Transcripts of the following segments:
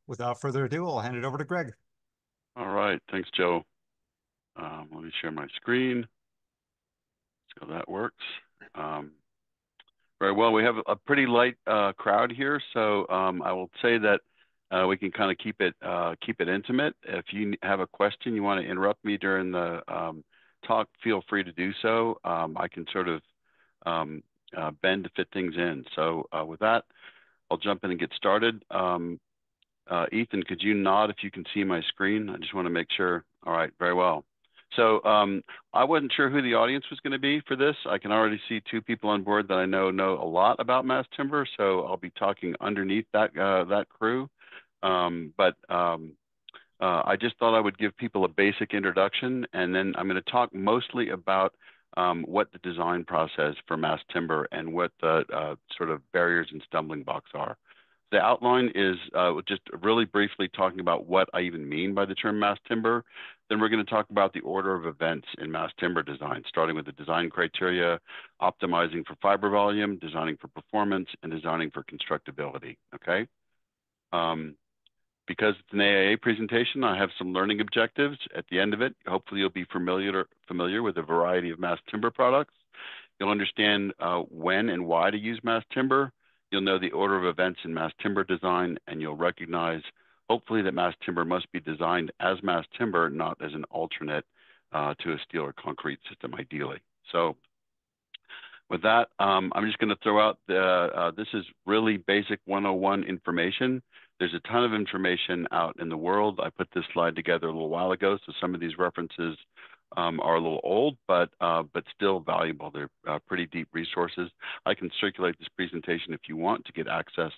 Without further ado, I'll hand it over to Greg. All right, thanks, Joe. Let me share my screen so that works. Um, Very well. We have a pretty light crowd here, so I will say that we can kind of keep it intimate. If you have a question, you want to interrupt me during the talk, feel free to do so. I can sort of um, bend to fit things in. So with that, I'll jump in and get started. Ethan, could you nod if you can see my screen? I just want to make sure. All right, very well. So I wasn't sure who the audience was going to be for this. I can already see two people on board that I know a lot about mass timber, so I'll be talking underneath that crew. I just thought I would give people a basic introduction, and then I'm going to talk mostly about what the design process for mass timber and what the sort of barriers and stumbling blocks are. The outline is just really briefly talking about what I even mean by the term mass timber. Then we're going to talk about the order of events in mass timber design, starting with the design criteria, optimizing for fiber volume, designing for performance, and designing for constructability. Okay. Um, because it's an AIA presentation, I have some learning objectives at the end of it. Hopefully you'll be familiar with a variety of mass timber products. You'll understand when and why to use mass timber. You'll know the order of events in mass timber design, and you'll recognize, hopefully, that mass timber must be designed as mass timber, not as an alternate to a steel or concrete system, ideally. So with that, I'm just going to throw out this is really basic 101 information. There's a ton of information out in the world. I put this slide together a little while ago, so some of these references are a little old, but still valuable. They're pretty deep resources. I can circulate this presentation if you want to get access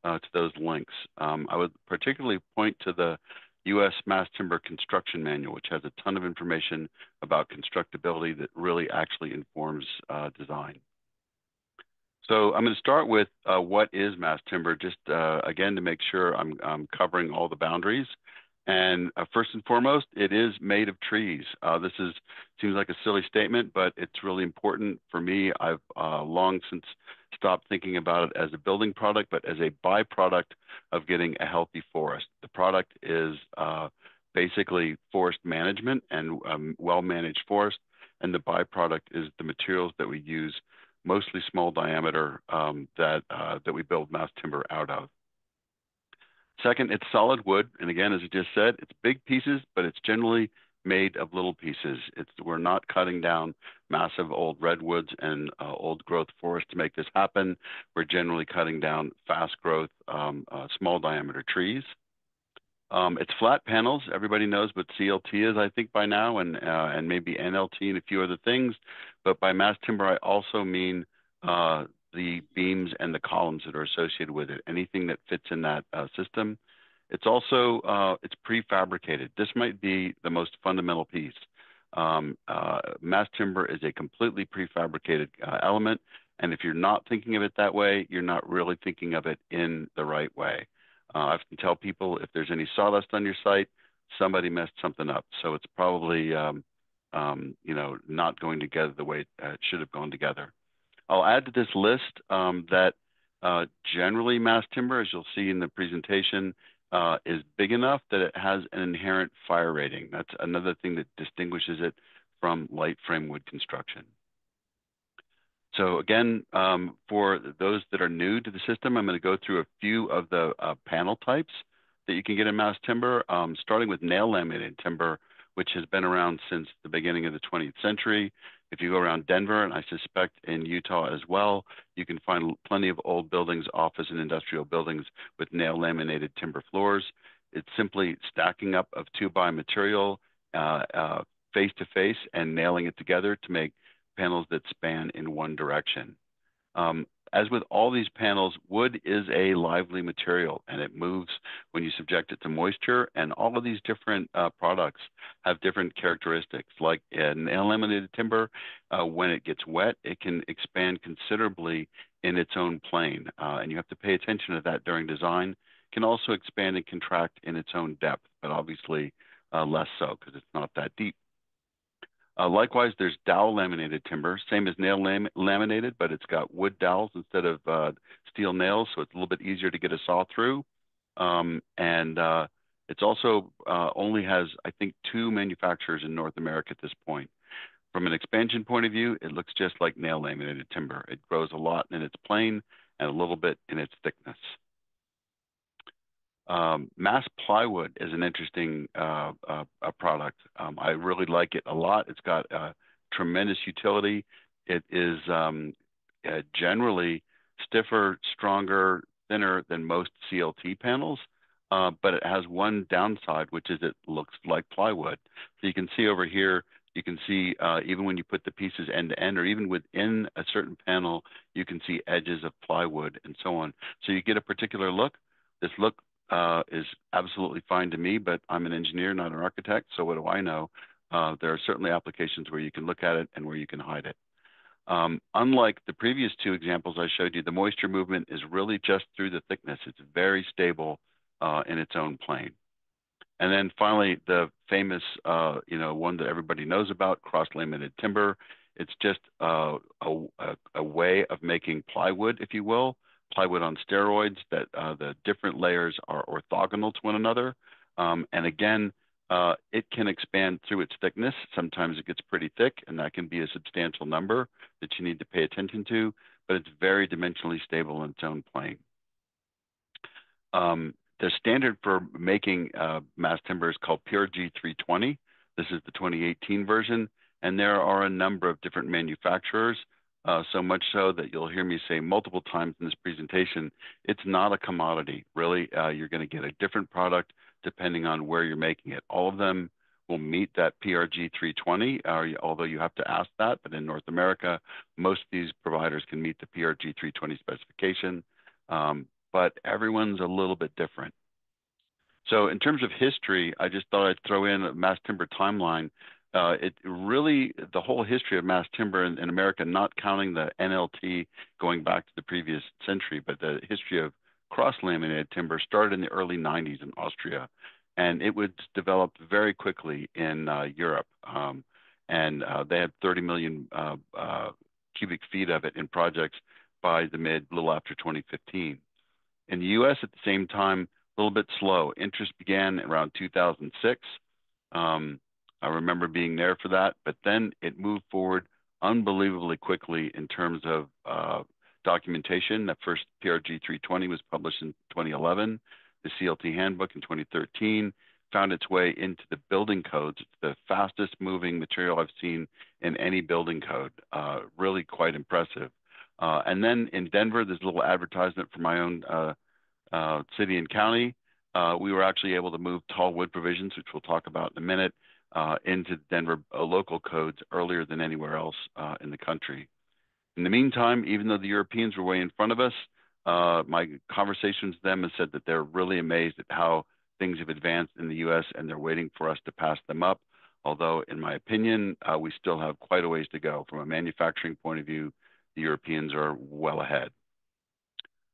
to those links. I would particularly point to the U.S. Mass Timber Construction Manual, which has a ton of information about constructability that really actually informs design. So I'm going to start with what is mass timber, just again to make sure I'm covering all the boundaries. And first and foremost, it is made of trees. Seems like a silly statement, but it's really important for me. I've long since stopped thinking about it as a building product, but as a byproduct of getting a healthy forest. The product is basically forest management and well-managed forest, and the byproduct is the materials that we use, mostly small diameter, that we build mass timber out of. Second, it's solid wood. And again, as I just said, it's big pieces, but it's generally made of little pieces. We're not cutting down massive old redwoods and old growth forests to make this happen. We're generally cutting down fast growth, small diameter trees. It's flat panels. Everybody knows what CLT is, I think, by now, and maybe NLT and a few other things. But by mass timber, I also mean the beams and the columns that are associated with it. Anything that fits in that system. It's also it's prefabricated. This might be the most fundamental piece. Mass timber is a completely prefabricated element, and if you're not thinking of it that way, you're not really thinking of it in the right way. I often tell people if there's any sawdust on your site, somebody messed something up. So it's probably not going together the way it should have gone together. I'll add to this list that generally mass timber, as you'll see in the presentation, is big enough that it has an inherent fire rating. That's another thing that distinguishes it from light frame wood construction. So again, for those that are new to the system, I'm going to go through a few of the panel types that you can get in mass timber, starting with nail laminated timber, which has been around since the beginning of the 20th century. If you go around Denver, and I suspect in Utah as well, you can find plenty of old buildings, office and industrial buildings with nail laminated timber floors. It's simply stacking up of 2x material face to face and nailing it together to make panels that span in one direction. As with all these panels, wood is a lively material and it moves when you subject it to moisture, and all of these different products have different characteristics. Like nail laminated timber, when it gets wet, it can expand considerably in its own plane, and you have to pay attention to that during design. It can also expand and contract in its own depth, but obviously less so because it's not that deep. Likewise, there's dowel laminated timber, same as nail laminated, but it's got wood dowels instead of steel nails, so it's a little bit easier to get a saw through. And it's also only has, I think, 2 manufacturers in North America at this point. From an expansion point of view, it looks just like nail laminated timber. It grows a lot in its plane and a little bit in its thickness. Mass plywood is an interesting product. I really like it a lot. It's got tremendous utility. It is generally stiffer, stronger, thinner than most CLT panels, but it has one downside, which is it looks like plywood. So you can see over here, you can see even when you put the pieces end to end, or even within a certain panel, you can see edges of plywood and so on. So you get a particular look. This look is absolutely fine to me, but I'm an engineer, not an architect, so what do I know? There are certainly applications where you can look at it and where you can hide it. Unlike the previous 2 examples I showed you, the moisture movement is really just through the thickness. It's very stable in its own plane. And then finally, the famous, one that everybody knows about, cross laminated timber. It's just a way of making plywood, if you will, plywood on steroids, that the different layers are orthogonal to one another. And again, it can expand through its thickness. Sometimes it gets pretty thick, and that can be a substantial number that you need to pay attention to, but it's very dimensionally stable in its own plane. The standard for making mass timber is called PRG 320. This is the 2018 version, and there are a number of different manufacturers, so much so that you'll hear me say multiple times in this presentation, it's not a commodity. Really, you're going to get a different product depending on where you're making it. All of them will meet that PRG 320, although you have to ask that, but in North America, most of these providers can meet the PRG 320 specification. But everyone's a little bit different. So in terms of history, I just thought I'd throw in a mass timber timeline. The whole history of mass timber in America, not counting the NLT going back to the previous century, but the history of cross-laminated timber started in the early 90s in Austria. And it was developed very quickly in Europe. And they had 30 million cubic feet of it in projects by little after 2015. In the U.S. at the same time, a little bit slow. Interest began around 2006. I remember being there for that, but then it moved forward unbelievably quickly in terms of documentation. That first PRG 320 was published in 2011. The CLT handbook in 2013 found its way into the building codes. It's the fastest moving material I've seen in any building code. Really quite impressive. And then in Denver, there's a little advertisement for my own city and county. We were actually able to move tall wood provisions, which we'll talk about in a minute, into Denver local codes earlier than anywhere else in the country. In the meantime, even though the Europeans were way in front of us, my conversations with them have said that they're really amazed at how things have advanced in the U.S. and they're waiting for us to pass them up. Although, in my opinion, we still have quite a ways to go. From a manufacturing point of view, the Europeans are well ahead.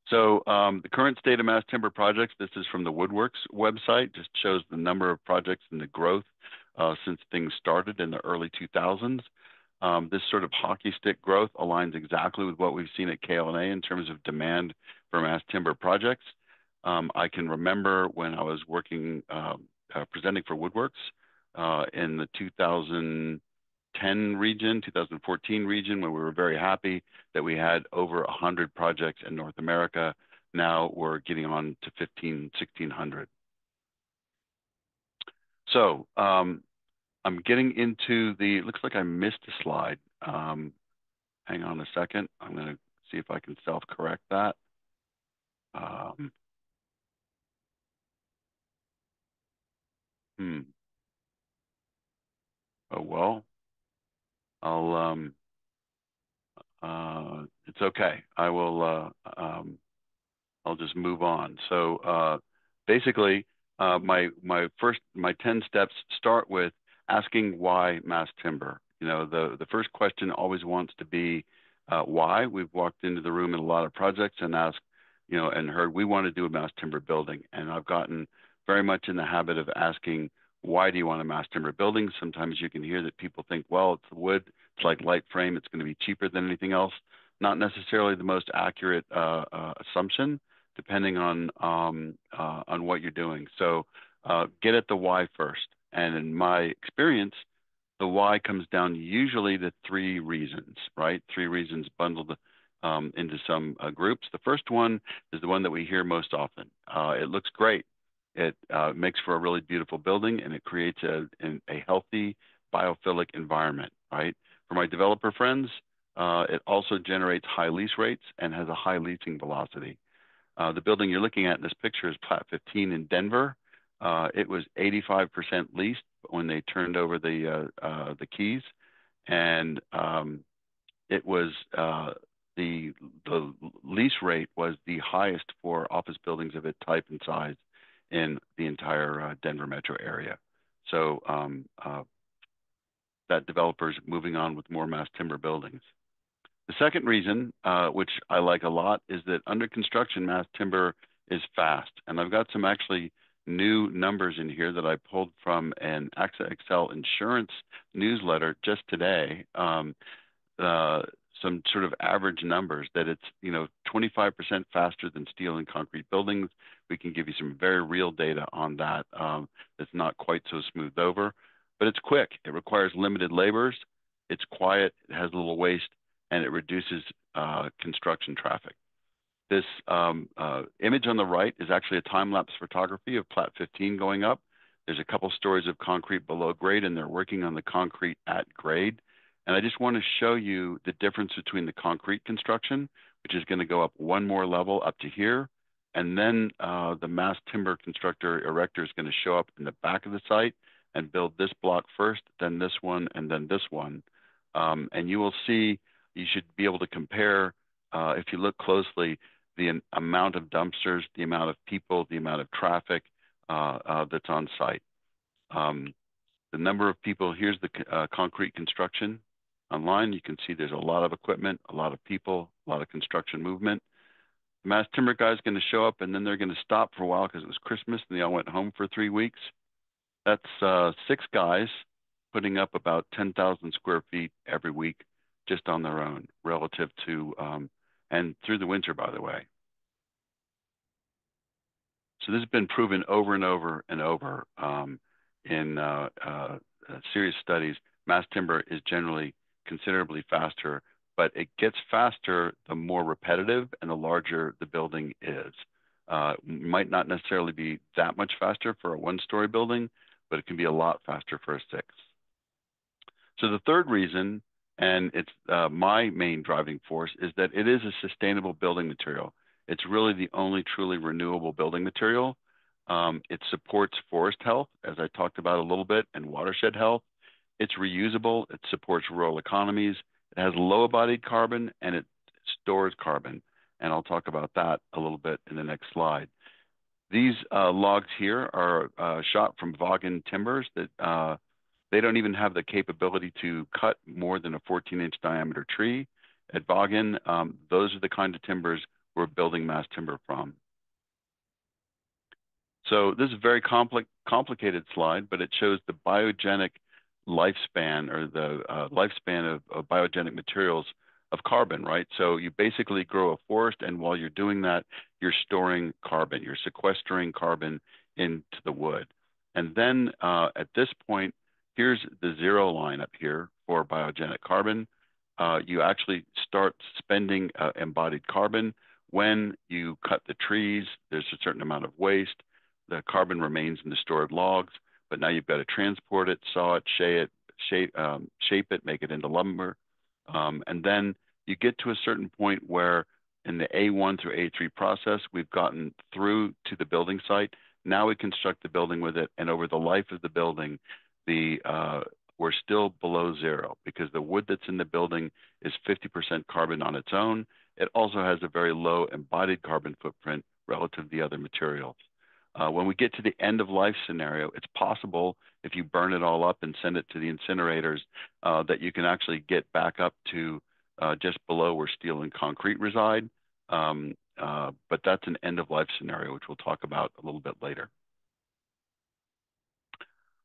So the current state of mass timber projects, this is from the Woodworks website, just shows the number of projects and the growth since things started in the early 2000s. This sort of hockey stick growth aligns exactly with what we've seen at KL&A in terms of demand for mass timber projects. I can remember when I was working, presenting for Woodworks in the 2010 region, 2014 region, when we were very happy that we had over 100 projects in North America. Now we're getting on to 1,600. So I'm getting into looks like I missed a slide. Hang on a second. I'm going to see if I can self-correct that. Oh, well, it's okay. I'll just move on. So basically, my 10 steps start with asking why mass timber. The first question always wants to be why. We've walked into the room in a lot of projects and asked, and heard we want to do a mass timber building. And I've gotten very much in the habit of asking, why do you want a mass timber building? Sometimes you can hear that people think, well, it's wood, it's like light frame, it's going to be cheaper than anything else. Not necessarily the most accurate assumption. depending on what you're doing. So get at the why first. And in my experience, the why comes down usually to three reasons, right? Three reasons bundled into some groups. The first one is the one that we hear most often. It looks great. It makes for a really beautiful building, and it creates a healthy biophilic environment, right? For my developer friends, it also generates high lease rates and has a high leasing velocity. The building you're looking at in this picture is Plat 15 in Denver. It was 85% leased when they turned over the keys, and it was the lease rate was the highest for office buildings of its type and size in the entire Denver metro area. So that developers moving on with more mass timber buildings. The second reason, which I like a lot, is that under construction mass timber is fast. And I've got some actually new numbers in here that I pulled from an AXA Excel insurance newsletter just today. Some sort of average numbers that it's 25% faster than steel and concrete buildings. We can give you some very real data on that. It's not quite so smoothed over, but it's quick. It requires limited labors. It's quiet. It has little waste, and it reduces construction traffic. This image on the right is actually a time-lapse photography of Plat 15 going up. There's a couple stories of concrete below grade, and they're working on the concrete at grade. And I just want to show you the difference between the concrete construction, which is going to go up one more level up to here. And then the mass timber constructor erector is going to show up in the back of the site and build this block first, then this one, and then this one. And you will see, you should be able to compare, if you look closely, the amount of dumpsters, the amount of people, the amount of traffic that's on site. The number of people, here's the concrete construction. Online, you can see there's a lot of equipment, a lot of people, a lot of construction movement. The mass timber guy is going to show up, and then they're going to stop for a while because it was Christmas, and they all went home for 3 weeks. That's 6 guys putting up about 10,000 square feet every week just on their own, relative to, and through the winter, by the way. So this has been proven over and over and over in serious studies. Mass timber is generally considerably faster, but it gets faster the more repetitive and the larger the building is. Might not necessarily be that much faster for a one-story building, but it can be a lot faster for a 6. So the third reason, and it's my main driving force, is that it is a sustainable building material. It's really the only truly renewable building material. It supports forest health, as I talked about a little bit, and watershed health. It's reusable. It supports rural economies. It has low-embodied carbon, and it stores carbon. And I'll talk about that a little bit in the next slide. These logs here are shot from Vaughan timbers that they don't even have the capability to cut more than a 14-inch diameter tree. At Vaughan, those are the kind of timbers we're building mass timber from. So this is a very complicated slide, but it shows the biogenic lifespan, or the lifespan of biogenic materials of carbon, right? So you basically grow a forest, and while you're doing that, you're storing carbon. You're sequestering carbon into the wood. And then at this point, here's the 0 line up here for biogenic carbon. You actually start spending embodied carbon. When you cut the trees, there's a certain amount of waste. The carbon remains in the stored logs, but now you've got to transport it, saw it, shape it, make it into lumber. And then you get to a certain point where in the A1 through A3 process, we've gotten through to the building site. Now we construct the building with it, and over the life of the building, we're still below 0 because the wood that's in the building is 50% carbon on its own. It also has a very low embodied carbon footprint relative to the other materials. When we get to the end of life scenario, it's possible if you burn it all up and send it to the incinerators that you can actually get back up to just below where steel and concrete reside. But that's an end of life scenario, which we'll talk about a little bit later.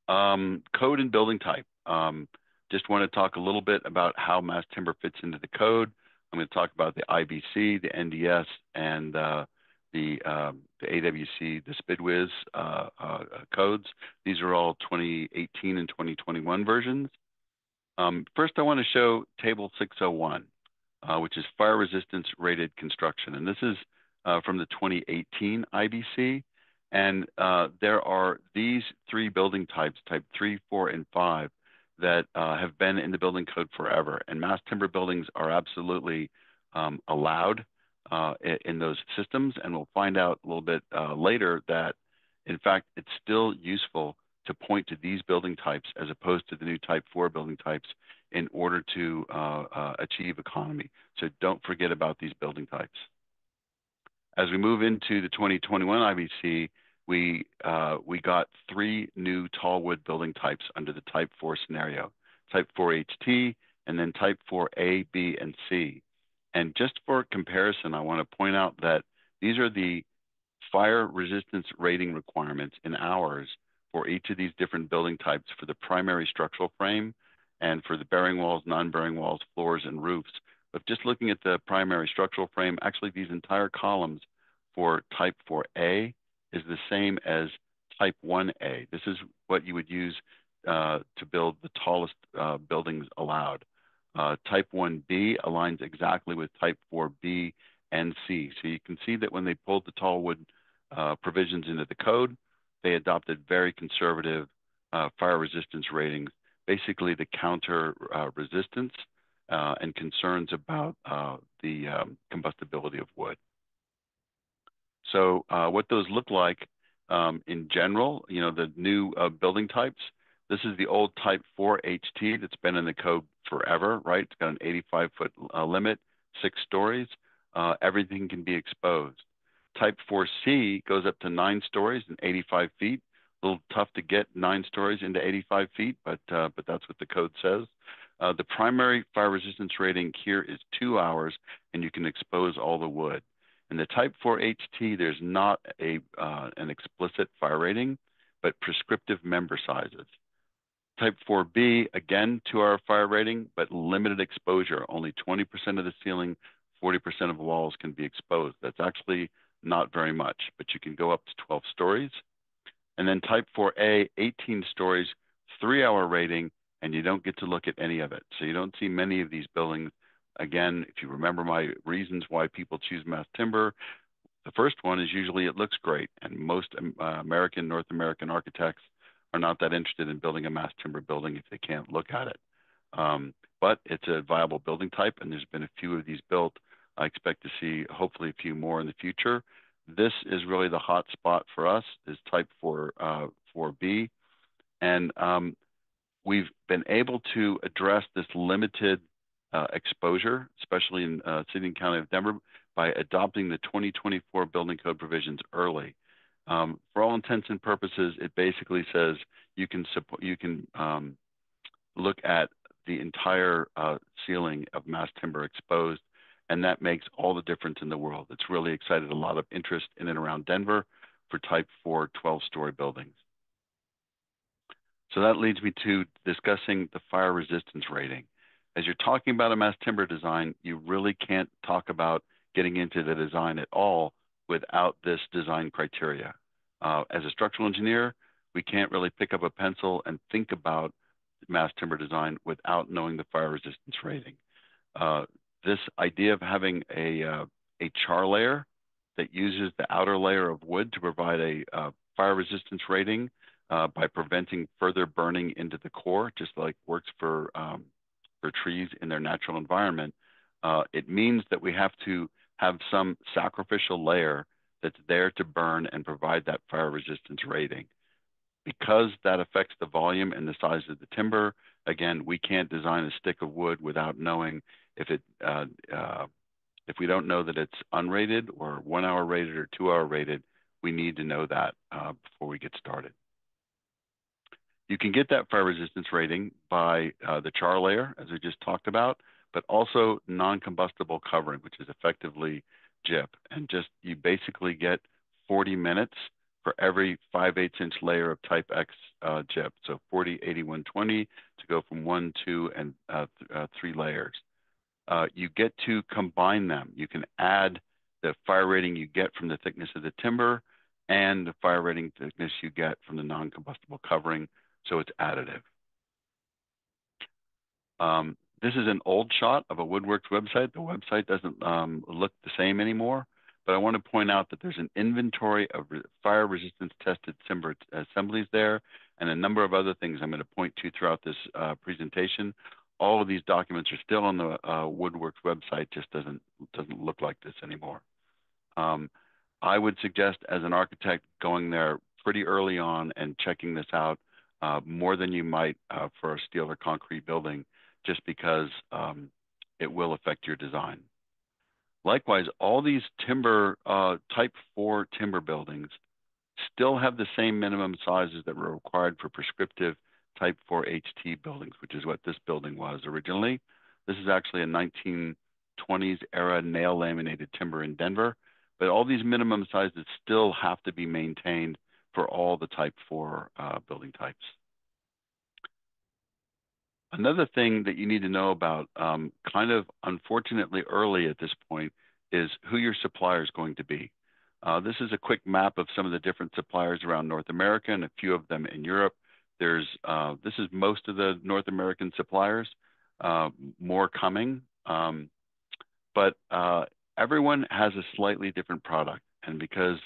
Code and building type. Just want to talk a little bit about how mass timber fits into the code. I'm going to talk about the IBC, the NDS, and the AWC, the SPIDWIZ codes. These are all 2018 and 2021 versions. First, I want to show Table 601, which is fire resistance rated construction. And this is from the 2018 IBC. And there are these three building types, type 3, 4, and 5, that have been in the building code forever. And mass timber buildings are absolutely allowed in those systems. And we'll find out a little bit later that, in fact, it's still useful to point to these building types as opposed to the new type 4 building types in order to achieve economy. So don't forget about these building types. As we move into the 2021 IBC, we got three new tall wood building types under the type 4 scenario, type 4 HT, and then type 4 A, B, and C. And just for comparison, I want to point out that these are the fire resistance rating requirements in hours for each of these different building types for the primary structural frame and for the bearing walls, non-bearing walls, floors, and roofs. But just looking at the primary structural frame, actually these entire columns for type 4A is the same as type 1A. This is what you would use to build the tallest buildings allowed. Type 1B aligns exactly with type 4B and C. So you can see that when they pulled the tall wood provisions into the code, they adopted very conservative fire resistance ratings, basically the counter resistance and concerns about the combustibility of wood. So what those look like in general, the new building types, this is the old type 4 HT that's been in the code forever, right? It's got an 85-foot limit, 6 stories. Everything can be exposed. Type 4C goes up to 9 stories and 85 feet. A little tough to get 9 stories into 85 feet, but that's what the code says. The primary fire resistance rating here is 2 hours, and you can expose all the wood. In the type 4 HT, there's not an explicit fire rating, but prescriptive member sizes. Type 4B, again, 2-hour fire rating, but limited exposure. Only 20% of the ceiling, 40% of the walls can be exposed. That's actually not very much, but you can go up to 12 stories. And then type 4A, 18 stories, 3-hour rating, and you don't get to look at any of it. So you don't see many of these buildings. Again, if you remember my reasons why people choose mass timber, the first one is usually it looks great, and most North American architects are not that interested in building a mass timber building if they can't look at it. But it's a viable building type, and there's been a few of these built. I expect to see hopefully a few more in the future. This is really the hot spot for us, is type 4B. And we've been able to address this limited exposure, especially in City and County of Denver, by adopting the 2024 building code provisions early. For all intents and purposes, it basically says you can look at the entire ceiling of mass timber exposed, and that makes all the difference in the world. It's really excited a lot of interest in and around Denver for type 4 12-story buildings. So that leads me to discussing the fire resistance rating. As you're talking about a mass timber design, you really can't talk about getting into the design at all without this design criteria. As a structural engineer, we can't really pick up a pencil and think about mass timber design without knowing the fire resistance rating. This idea of having a char layer that uses the outer layer of wood to provide a fire resistance rating by preventing further burning into the core, just like works for trees in their natural environment, it means that we have to have some sacrificial layer that's there to burn and provide that fire resistance rating. Because that affects the volume and the size of the timber, again, we can't design a stick of wood without knowing if we don't know that it's unrated or 1-hour rated or 2-hour rated, we need to know that before we get started. You can get that fire resistance rating by the char layer, as we just talked about, but also non-combustible covering, which is effectively gyp. And you basically get 40 minutes for every 5/8 inch layer of type X gyp. So 40, 80, 120 to go from 1, 2, and 3 layers. You get to combine them. You can add the fire rating you get from the thickness of the timber, and the fire rating thickness you get from the non-combustible covering, so it's additive. This is an old shot of a Woodworks website. The website doesn't look the same anymore, but I want to point out that there's an inventory of fire resistance tested timber assemblies there, and a number of other things I'm going to point to throughout this presentation. All of these documents are still on the Woodworks website, just doesn't look like this anymore. I would suggest, as an architect, going there pretty early on and checking this out more than you might for a steel or concrete building, just because it will affect your design. Likewise, all these timber, type 4 timber buildings still have the same minimum sizes that were required for prescriptive type 4 HT buildings, which is what this building was originally. This is actually a 1920s era nail laminated timber in Denver, but all these minimum sizes still have to be maintained for all the type 4 building types. Another thing that you need to know about, kind of unfortunately early at this point, is who your supplier is going to be. This is a quick map of some of the different suppliers around North America and a few of them in Europe. This is most of the North American suppliers, more coming, but everyone has a slightly different product. And because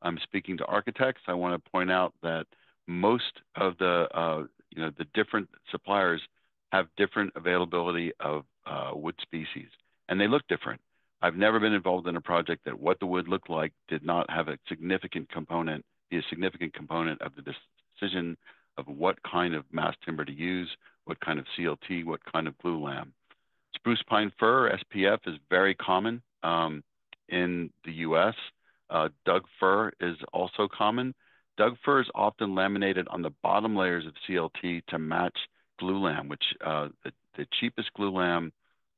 I'm speaking to architects, I want to point out that most of the the different suppliers have different availability of wood species, and they look different. I've never been involved in a project that what the wood looked like did not have a significant component of the decision of what kind of mass timber to use, what kind of CLT, what kind of glue lam. Spruce pine fir, SPF, is very common in the US. Doug fir is also common. Doug fir is often laminated on the bottom layers of CLT to match glue lam, which the cheapest glue lam,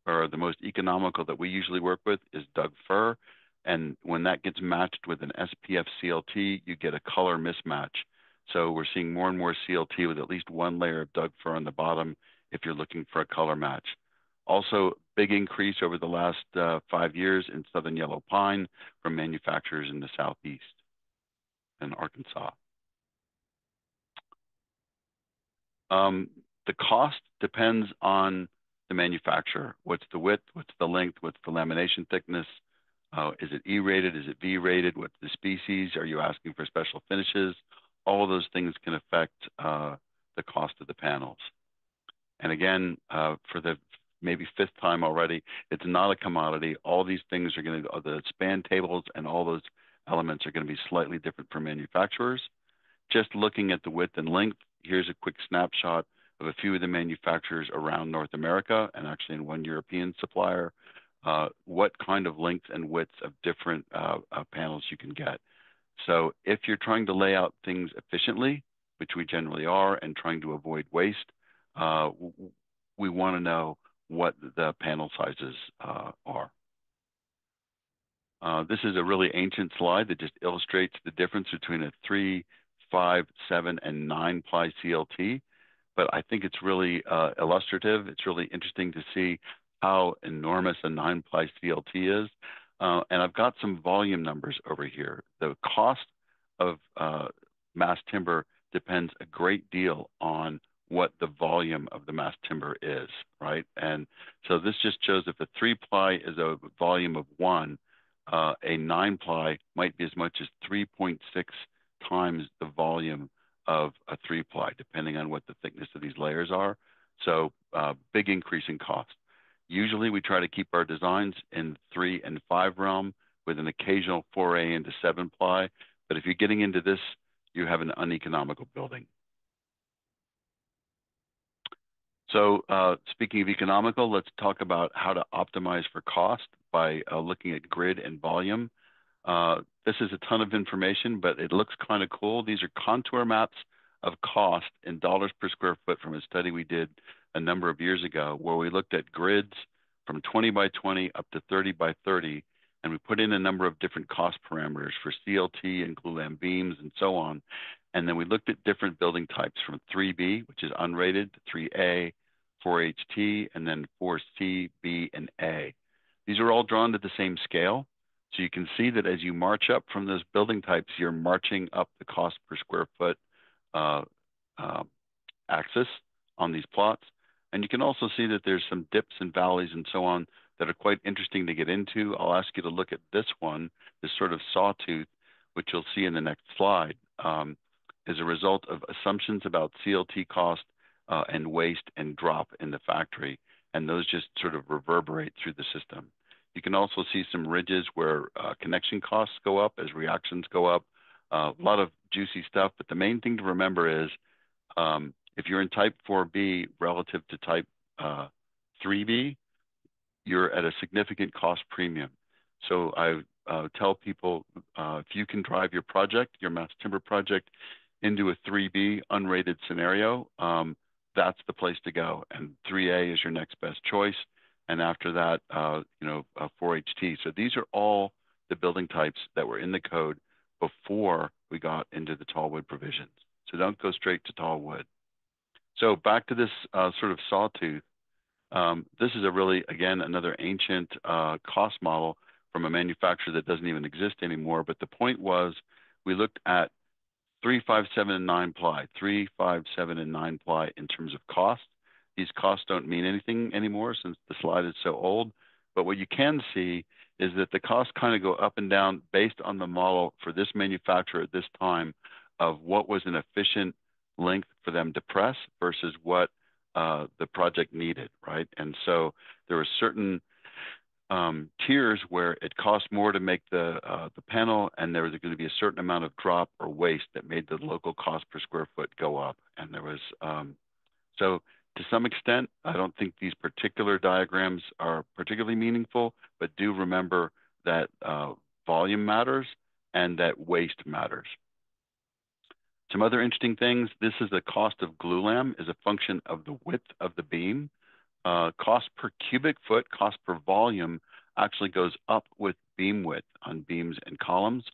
or the most economical that we usually work with, is Doug fir. And when that gets matched with an SPF CLT, you get a color mismatch. So we're seeing more and more CLT with at least one layer of Doug fir on the bottom if you're looking for a color match. Also, big increase over the last 5 years in southern yellow pine from manufacturers in the Southeast and Arkansas. The cost depends on the manufacturer. What's the width? What's the length? What's the lamination thickness? Is it E-rated? Is it V-rated? What's the species? Are you asking for special finishes? All of those things can affect the cost of the panels. And again, for the maybe 5th time already, it's not a commodity. All these things are going to, the span tables and all those elements are going to be slightly different for manufacturers. Just looking at the width and length, here's a quick snapshot of a few of the manufacturers around North America, and actually in one European supplier, what kind of lengths and widths of different panels you can get. So if you're trying to lay out things efficiently, which we generally are, and trying to avoid waste, we want to know what the panel sizes are. This is a really ancient slide that just illustrates the difference between a 3, 5, 7, and 9 ply CLT. But I think it's really illustrative. It's really interesting to see how enormous a 9 ply CLT is. And I've got some volume numbers over here. The cost of mass timber depends a great deal on what the volume of the mass timber is, right? And so this just shows if a 3 ply is a volume of 1, a 9 ply might be as much as 3.6 times the volume of a 3 ply, depending on what the thickness of these layers are. So big increase in cost. Usually we try to keep our designs in 3 and 5 realm with an occasional foray into 7 ply. But if you're getting into this, you have an uneconomical building. So speaking of economical, let's talk about how to optimize for cost by looking at grid and volume. This is a ton of information, but it looks kind of cool. These are contour maps of cost in dollars per square foot from a study we did a number of years ago, where we looked at grids from 20 by 20 up to 30 by 30, and we put in a number of different cost parameters for CLT and glue lam beams and so on. And then we looked at different building types from 3B, which is unrated, to 3A, 4HT, and then 4C, B, and A. These are all drawn to the same scale. So you can see that as you march up from those building types, you're marching up the cost per square foot uh, uh, axis on these plots. And you can also see that there's some dips and valleys and so on that are quite interesting to get into. I'll ask you to look at this one, this sort of sawtooth, which you'll see in the next slide, as a result of assumptions about CLT cost and waste and drop in the factory. And those just sort of reverberate through the system. You can also see some ridges where connection costs go up as reactions go up. A lot of juicy stuff, but the main thing to remember is if you're in type 4B relative to type 3B, you're at a significant cost premium. So I tell people if you can drive your project, your mass timber project, into a 3B unrated scenario, that's the place to go. And 3A is your next best choice. And after that, 4HT. So these are all the building types that were in the code before we got into the tall wood provisions. So don't go straight to tall wood. So back to this sort of sawtooth. This is a really, again, another ancient cost model from a manufacturer that doesn't even exist anymore. But the point was we looked at 3, 5, 7, and 9 ply, 3, 5, 7, and 9 ply in terms of cost. These costs don't mean anything anymore since the slide is so old. But what you can see is that the costs kind of go up and down based on the model for this manufacturer at this time of what was an efficient length for them to press versus what the project needed, right? And so there were certain tiers where it cost more to make the panel, and there was going to be a certain amount of drop or waste that made the local cost per square foot go up. And there was so to some extent, I don't think these particular diagrams are particularly meaningful, but do remember that volume matters and that waste matters. Some other interesting things, this is the cost of glulam is a function of the width of the beam. Cost per cubic foot, cost per volume actually goes up with beam width on beams and columns.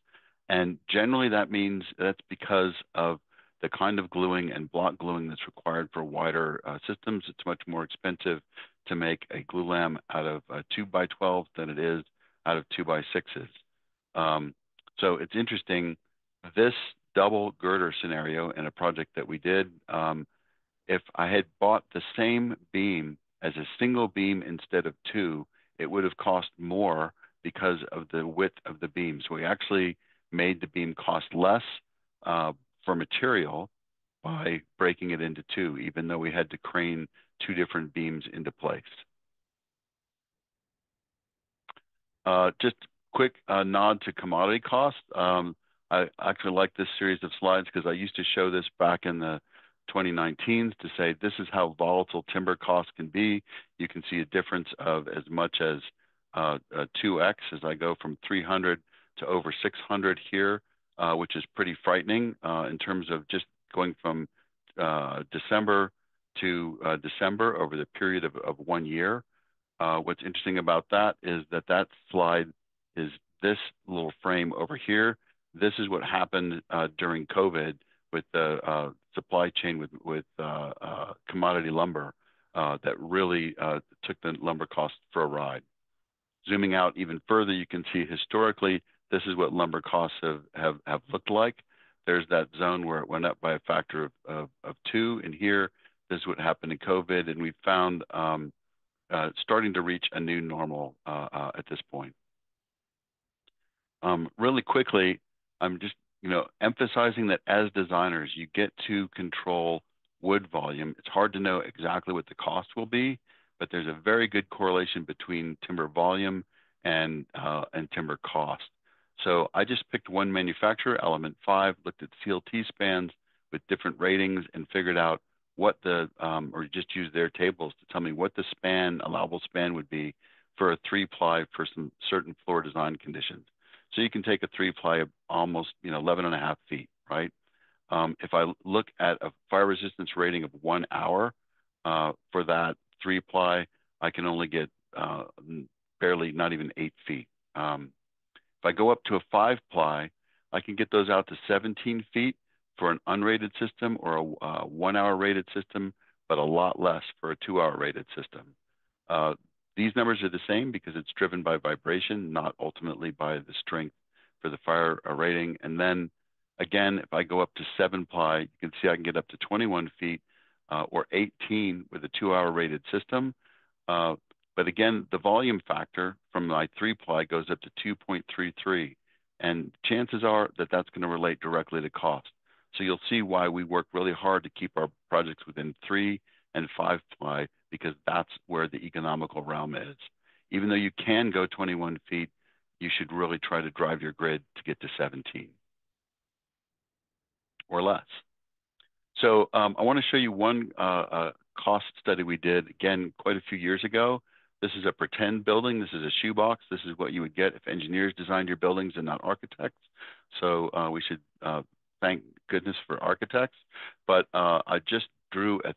And generally that means that's because of the kind of gluing and block gluing that's required for wider systems. It's much more expensive to make a glulam out of 2x12 than it is out of 2x6s. So it's interesting, this double girder scenario in a project that we did, if I had bought the same beam as a single beam instead of two, it would have cost more because of the width of the beam. So we actually made the beam cost less for material by breaking it into two, even though we had to crane two different beams into place. Just quick nod to commodity cost. I actually like this series of slides because I used to show this back in the 2019s to say this is how volatile timber costs can be. You can see a difference of as much as 2x as I go from 300 to over 600 here, which is pretty frightening in terms of just going from December to December over the period of 1 year. What's interesting about that is that that slide is this little frame over here. This is what happened during COVID with the supply chain with commodity lumber that really took the lumber cost for a ride. Zooming out even further, you can see historically, this is what lumber costs have looked like. There's that zone where it went up by a factor of 2. And here, this is what happened in COVID. And we found starting to reach a new normal at this point. Really quickly, I'm just emphasizing that as designers, you get to control wood volume. It's hard to know exactly what the cost will be, but there's a very good correlation between timber volume and timber cost. So I just picked one manufacturer, Element 5, looked at CLT spans with different ratings and figured out what or just use their tables to tell me what the allowable span would be for a 3-ply for some certain floor design conditions. So you can take a 3-ply of almost 11.5 feet, right? If I look at a fire resistance rating of 1 hour for that 3-ply, I can only get barely, not even 8 feet. If I go up to a 5-ply, I can get those out to 17 feet for an unrated system or a 1 hour rated system, but a lot less for a 2 hour rated system. These numbers are the same because it's driven by vibration, not ultimately by the strength for the fire rating. And then again, if I go up to 7-ply, you can see I can get up to 21 feet or 18 with a 2-hour rated system. But again, the volume factor from my 3-ply goes up to 2.33. And chances are that that's going to relate directly to cost. So you'll see why we work really hard to keep our projects within 3 and 5-ply, because that's where the economical realm is. Even though you can go 21 feet, you should really try to drive your grid to get to 17 or less. So I want to show you one cost study we did, again, quite a few years ago. This is a pretend building. This is a shoebox. This is what you would get if engineers designed your buildings and not architects. So we should thank goodness for architects. But I just drew a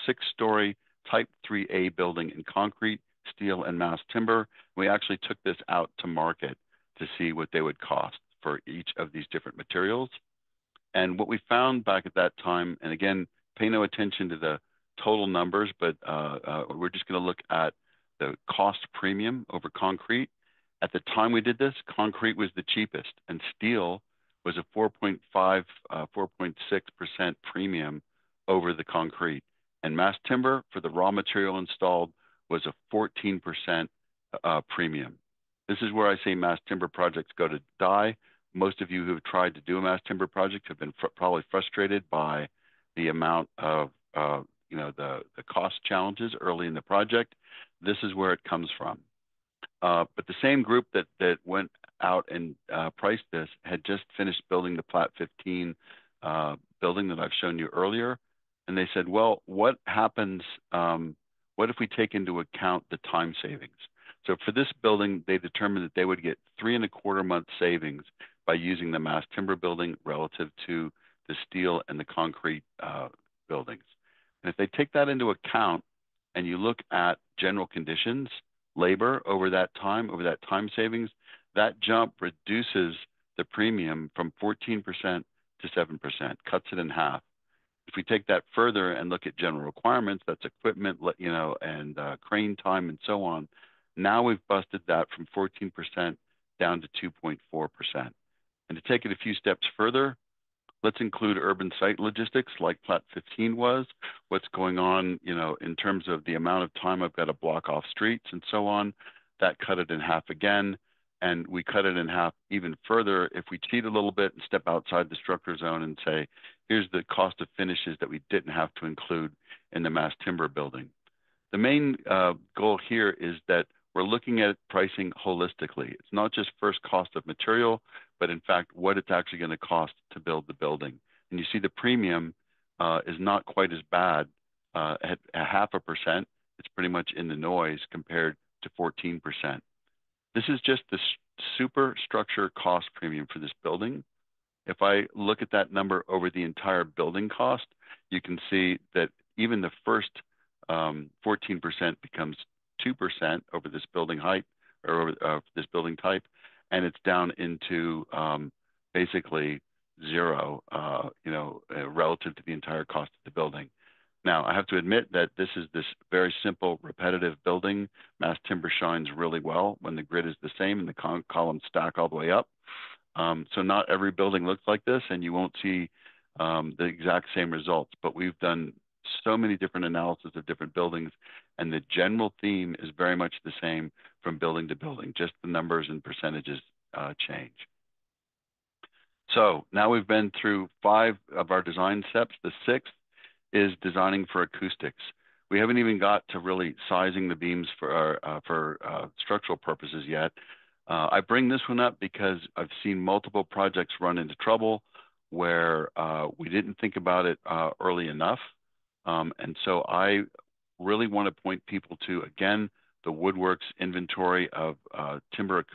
6-story type 3A building in concrete, steel, and mass timber. We actually took this out to market to see what they would cost for each of these different materials. And what we found back at that time, and again, pay no attention to the total numbers, but we're just going to look at the cost premium over concrete. At the time we did this, concrete was the cheapest, and steel was a 4.6% premium over the concrete. And mass timber for the raw material installed was a 14% premium. This is where I say mass timber projects go to die. Most of you who have tried to do a mass timber project have been probably frustrated by the amount of the cost challenges early in the project. This is where it comes from. But the same group that went out and priced this had just finished building the Plat 15 building that I've shown you earlier. And they said, well, what happens, what if we take into account the time savings? So for this building, they determined that they would get 3.25 month savings by using the mass timber building relative to the steel and the concrete buildings. And if they take that into account and you look at general conditions, labor over that time savings, that jump reduces the premium from 14% to 7%, cuts it in half. If we take that further and look at general requirements, that's equipment, and crane time and so on, now we've busted that from 14% down to 2.4%. And to take it a few steps further, let's include urban site logistics like Plat 15 was, what's going on, in terms of the amount of time I've got to block off streets and so on. That cut it in half again. And we cut it in half even further if we cheat a little bit and step outside the structure zone and say, here's the cost of finishes that we didn't have to include in the mass timber building. The main goal here is that we're looking at pricing holistically. It's not just first cost of material, but in fact, what it's actually going to cost to build the building. And you see the premium is not quite as bad at 0.5%. It's pretty much in the noise compared to 14%. This is just the superstructure cost premium for this building. If I look at that number over the entire building cost, you can see that even the first 14% becomes 2% over this building height or over this building type, and it's down into basically zero, relative to the entire cost of the building. Now, I have to admit that this is this very simple, repetitive building. Mass timber shines really well when the grid is the same and the columns stack all the way up. So not every building looks like this, and you won't see the exact same results. But we've done so many different analyses of different buildings, and the general theme is very much the same from building to building. Just the numbers and percentages change. So now we've been through 5 of our design steps. The 6th is designing for acoustics. We haven't even got to really sizing the beams for structural purposes yet. I bring this one up because I've seen multiple projects run into trouble where we didn't think about it early enough. And so I really want to point people to, again, the Woodworks inventory of timber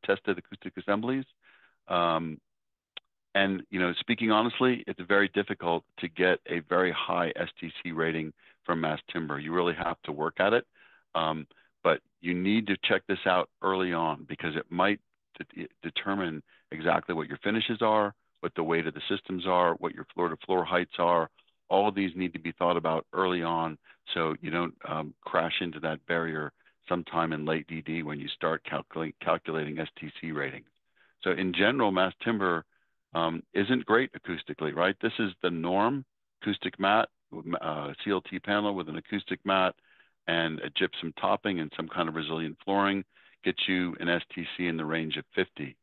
tested acoustic assemblies. And, speaking honestly, it's very difficult to get a very high STC rating from mass timber. You really have to work at it. But you need to check this out early on because it might determine exactly what your finishes are, what the weight of the systems are, what your floor-to-floor heights are. All of these need to be thought about early on so you don't crash into that barrier sometime in late DD when you start calculating STC ratings. So in general, mass timber isn't great acoustically, right? This is the norm, acoustic mat, CLT panel with an acoustic mat and a gypsum topping and some kind of resilient flooring gets you an STC in the range of 50.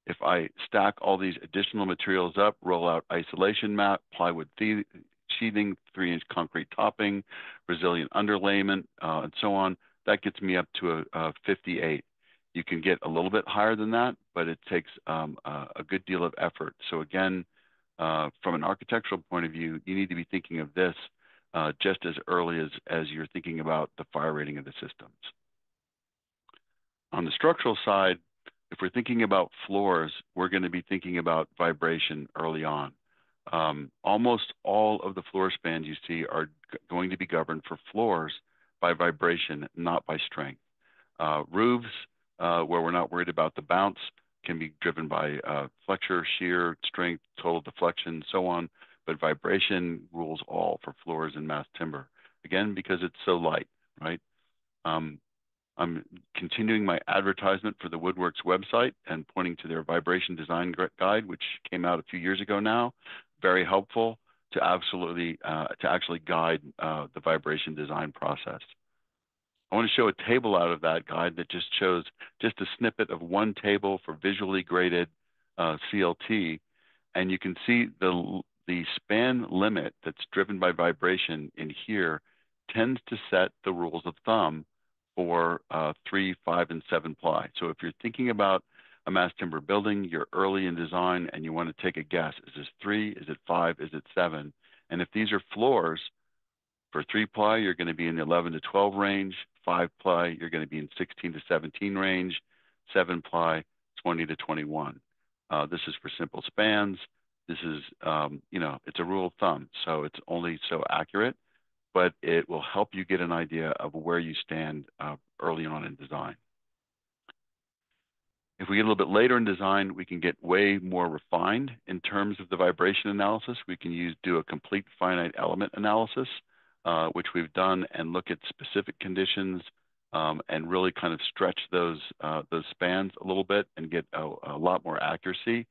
If I stack all these additional materials up, roll out isolation mat, plywood sheathing, 3-inch concrete topping, resilient underlayment, and so on, that gets me up to a 58. You can get a little bit higher than that, but it takes a good deal of effort. So again, from an architectural point of view, you need to be thinking of this just as early as you're thinking about the fire rating of the systems. On the structural side, if we're thinking about floors, we're going to be thinking about vibration early on. Almost all of the floor spans you see are going to be governed for floors by vibration, not by strength. Roofs, where we're not worried about the bounce, can be driven by flexure, shear, strength, total deflection, so on. But vibration rules all for floors and mass timber. Again, because it's so light, right? I'm continuing my advertisement for the Woodworks website and pointing to their vibration design guide, which came out a few years ago now. Very helpful to actually guide the vibration design process. I want to show a table out of that guide that just shows just a snippet of one table for visually graded CLT, and you can see the span limit that's driven by vibration in here tends to set the rules of thumb for 3, 5, and 7 ply. So if you're thinking about a mass timber building, you're early in design and you want to take a guess. Is this 3? Is it 5? Is it 7? And if these are floors, for 3 ply, you're going to be in the 11 to 12 range. 5 ply, you're going to be in 16 to 17 range. 7 ply, 20 to 21. This is for simple spans. This is, it's a rule of thumb, so it's only so accurate, but it will help you get an idea of where you stand early on in design. If we get a little bit later in design, we can get way more refined in terms of the vibration analysis. We can do a complete finite element analysis, which we've done, and look at specific conditions and really kind of stretch those spans a little bit and get a lot more accuracy.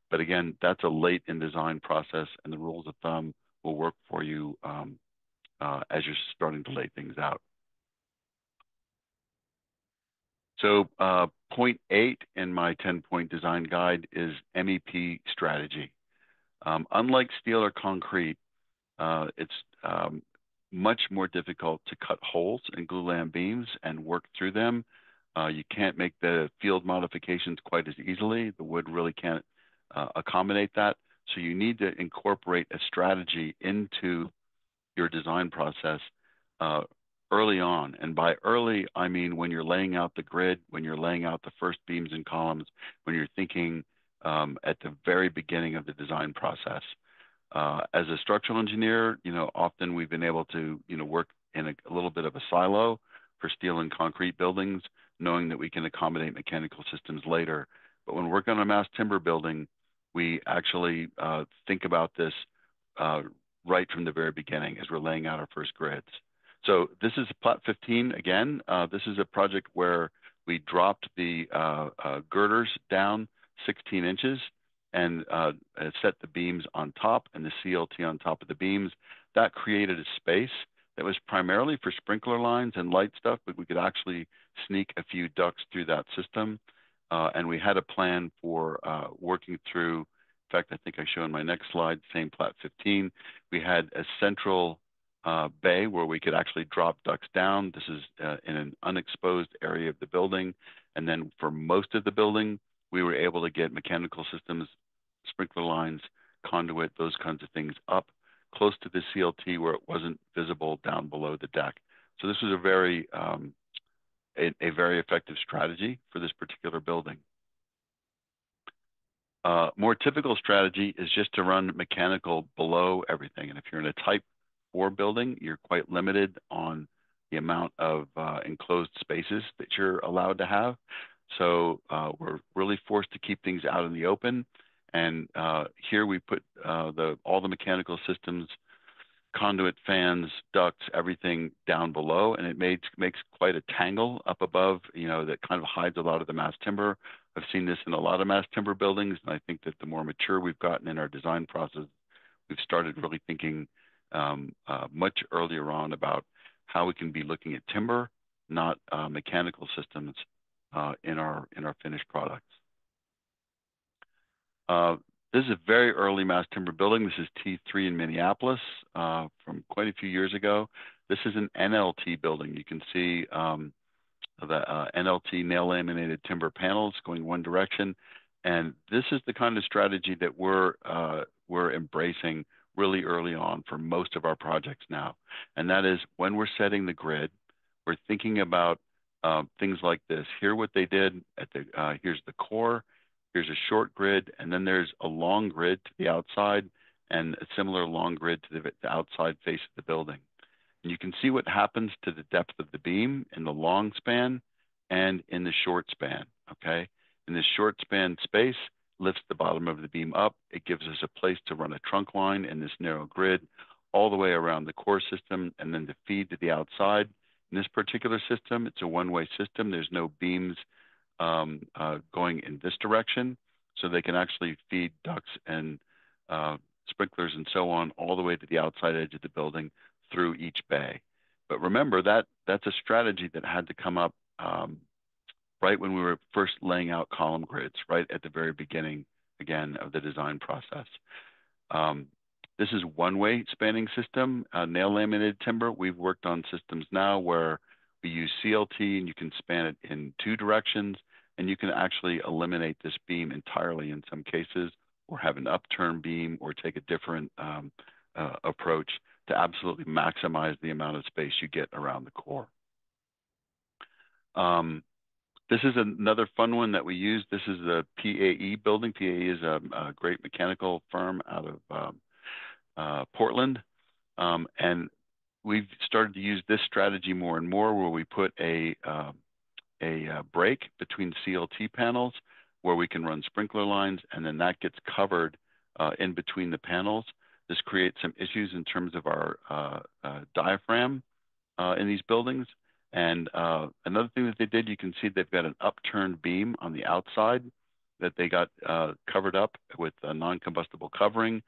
But again, that's a late in design process, and the rules of thumb will work for you as you're starting to lay things out. So point 8 in my 10-point design guide is MEP strategy. Unlike steel or concrete, it's much more difficult to cut holes in glulam beams and work through them. You can't make the field modifications quite as easily. The wood really can't accommodate that. So you need to incorporate a strategy into your design process early on. And by early, I mean when you're laying out the grid, when you're laying out the first beams and columns, when you're thinking at the very beginning of the design process. As a structural engineer, often we've been able to, work in a little bit of a silo for steel and concrete buildings, knowing that we can accommodate mechanical systems later. But when we're working on a mass timber building, we actually think about this right from the very beginning as we're laying out our first grids. So this is Plat 15 again. This is a project where we dropped the girders down 16 inches and set the beams on top and the CLT on top of the beams. That created a space that was primarily for sprinkler lines and light stuff, but we could actually sneak a few ducts through that system. And we had a plan for working through, in fact, I think I show in my next slide, same Plat 15. We had a central bay where we could actually drop ducts down. This is in an unexposed area of the building. And then for most of the building, we were able to get mechanical systems, sprinkler lines, conduit, those kinds of things up close to the CLT where it wasn't visible down below the deck. So this was a very effective strategy for this particular building. More typical strategy is just to run mechanical below everything. And if you're in a type 4 building, you're quite limited on the amount of enclosed spaces that you're allowed to have. So we're really forced to keep things out in the open. And here we put all the mechanical systems conduit, fans, ducts, everything down below, and it makes quite a tangle up above, that kind of hides a lot of the mass timber. I've seen this in a lot of mass timber buildings, and I think that the more mature we've gotten in our design process, we've started really thinking much earlier on about how we can be looking at timber, not mechanical systems in our finished products. This is a very early mass timber building. This is T3 in Minneapolis from quite a few years ago. This is an NLT building. You can see the NLT nail laminated timber panels going one direction. And this is the kind of strategy that we're embracing really early on for most of our projects now. And that is when we're setting the grid, we're thinking about things like this. Here what they did at here's the core, here's a short grid, and then there's a long grid to the outside and a similar long grid to the outside face of the building. And you can see what happens to the depth of the beam in the long span and in the short span, okay? In this short span space, lifts the bottom of the beam up. It gives us a place to run a trunk line in this narrow grid all the way around the core system and then to feed to the outside. In this particular system, it's a one-way system. There's no beams going in this direction, so they can actually feed ducts and sprinklers and so on all the way to the outside edge of the building through each bay. But remember that's a strategy that had to come up right when we were first laying out column grids, right at the very beginning, again, of the design process. This is one-way spanning system, nail laminated timber. We've worked on systems now where we use CLT and you can span it in two directions, and you can actually eliminate this beam entirely in some cases, or have an upturn beam, or take a different approach to absolutely maximize the amount of space you get around the core. This is another fun one that we use. This is the PAE building. PAE is a great mechanical firm out of Portland. And we've started to use this strategy more and more, where we put a break between CLT panels where we can run sprinkler lines, and then that gets covered in between the panels. This creates some issues in terms of our diaphragm in these buildings. And another thing that they did, you can see they've got an upturned beam on the outside that they got covered up with a non-combustible covering.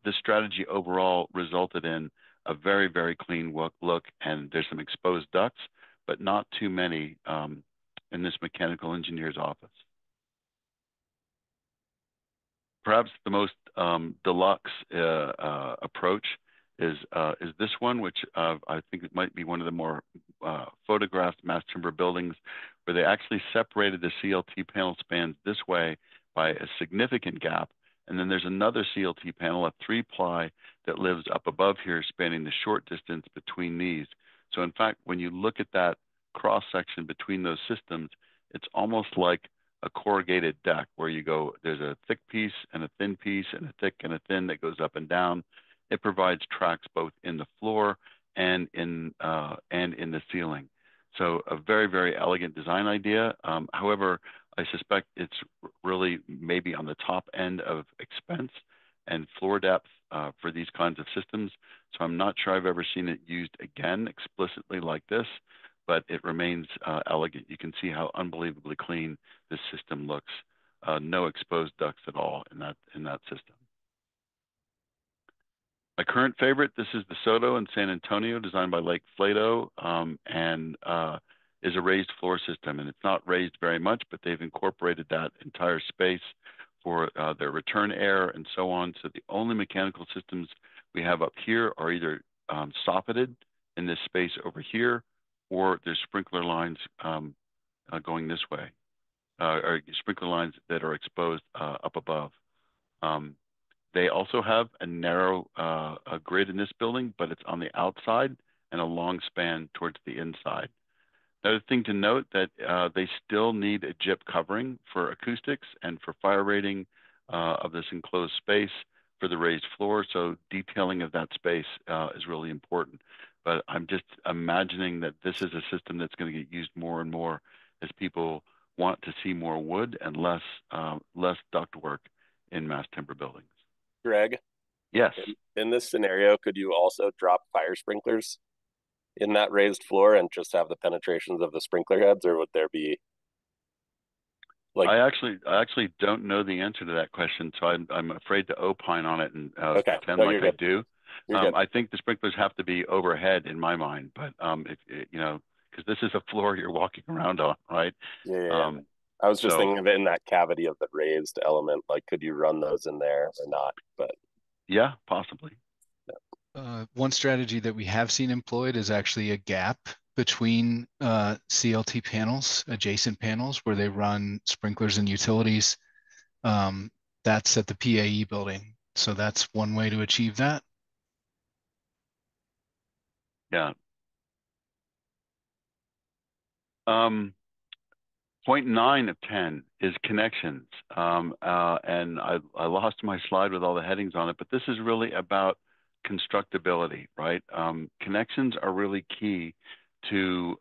This strategy overall resulted in a very, very clean look, and there's some exposed ducts, but not too many in this mechanical engineer's office. Perhaps the most deluxe approach is this one, which I think it might be one of the more photographed mass timber buildings, where they actually separated the CLT panel spans this way by a significant gap. And then there's another CLT panel, a 3-ply, that lives up above here, spanning the short distance between these. So in fact, when you look at that cross section between those systems, it's almost like a corrugated deck where you go, there's a thick piece and a thin piece and a thick and a thin that goes up and down. It provides tracks both in the floor and in the ceiling. So a very, very elegant design idea. However, I suspect it's really maybe on the top end of expense and floor depth for these kinds of systems. So I'm not sure I've ever seen it used again explicitly like this, but it remains elegant. You can see how unbelievably clean this system looks. No exposed ducts at all in that system. My current favorite, this is the Soto in San Antonio, designed by Lake Flato, and is a raised floor system. And it's not raised very much, but they've incorporated that entire space for their return air and so on. So the only mechanical systems we have up here are either soffited in this space over here, or there's sprinkler lines going this way, or sprinkler lines that are exposed up above. They also have a narrow grid in this building, but it's on the outside and a long span towards the inside. Another thing to note that they still need a gyp covering for acoustics and for fire rating of this enclosed space for the raised floor. So detailing of that space is really important. But I'm just imagining that this is a system that's going to get used more and more as people want to see more wood and less ductwork in mass timber buildings. Greg? Yes. in this scenario, could you also drop fire sprinklers in that raised floor and just have the penetrations of the sprinkler heads, or would there be like, I actually don't know the answer to that question, so I'm afraid to opine on it and okay, pretend no, like you're I good. do. You're good. I think the sprinklers have to be overhead in my mind, but if you know, because this is a floor you're walking around on, right? Yeah, yeah, yeah. Um, I was just so thinking of it in that cavity of the raised element. Like, could you run those in there or not? But yeah, possibly. One strategy that we have seen employed is actually a gap between CLT panels, adjacent panels, where they run sprinklers and utilities. That's at the PAE building. So that's one way to achieve that. Yeah. Um, Point 9 of 10 is connections. And I lost my slide with all the headings on it, but this is really about constructability, right? Connections are really key to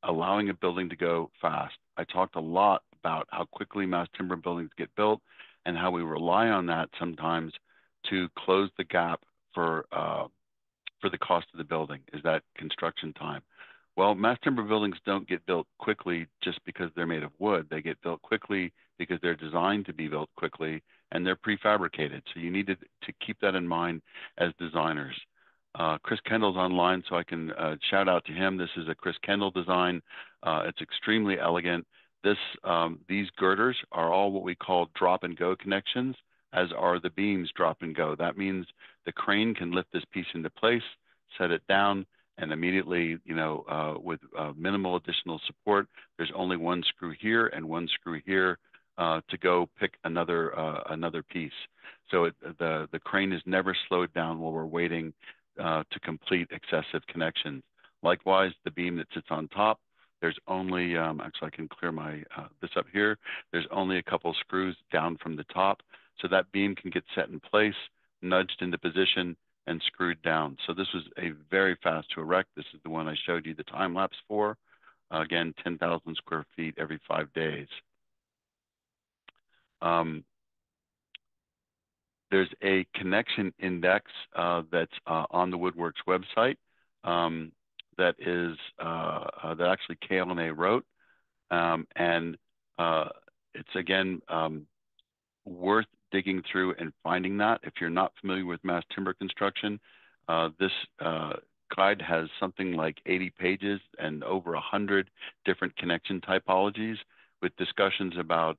allowing a building to go fast. I talked a lot about how quickly mass timber buildings get built and how we rely on that sometimes to close the gap for the cost of the building, is that construction time. Well, mass timber buildings don't get built quickly just because they're made of wood. They get built quickly because they're designed to be built quickly and they're prefabricated. So you need to keep that in mind as designers. Chris Kendall's online, so I can shout out to him. This is a Chris Kendall design. It's extremely elegant. These girders are all what we call drop and go connections, as are the beams drop and go. That means the crane can lift this piece into place, set it down, and immediately, with minimal additional support, there's only one screw here and one screw here to go pick another piece. So the crane is never slowed down while we're waiting to complete excessive connections. Likewise, the beam that sits on top, there's only actually I can clear my this up here. There's only a couple screws down from the top, so that beam can get set in place, nudged into position, and screwed down. So this was a very fast to erect. This is the one I showed you the time lapse for. Again, 10,000 square feet every 5 days. There's a connection index that's on the Woodworks website that actually KL&A wrote, and it's again worth digging through and finding that. If you're not familiar with mass timber construction, this guide has something like 80 pages and over 100 different connection typologies with discussions about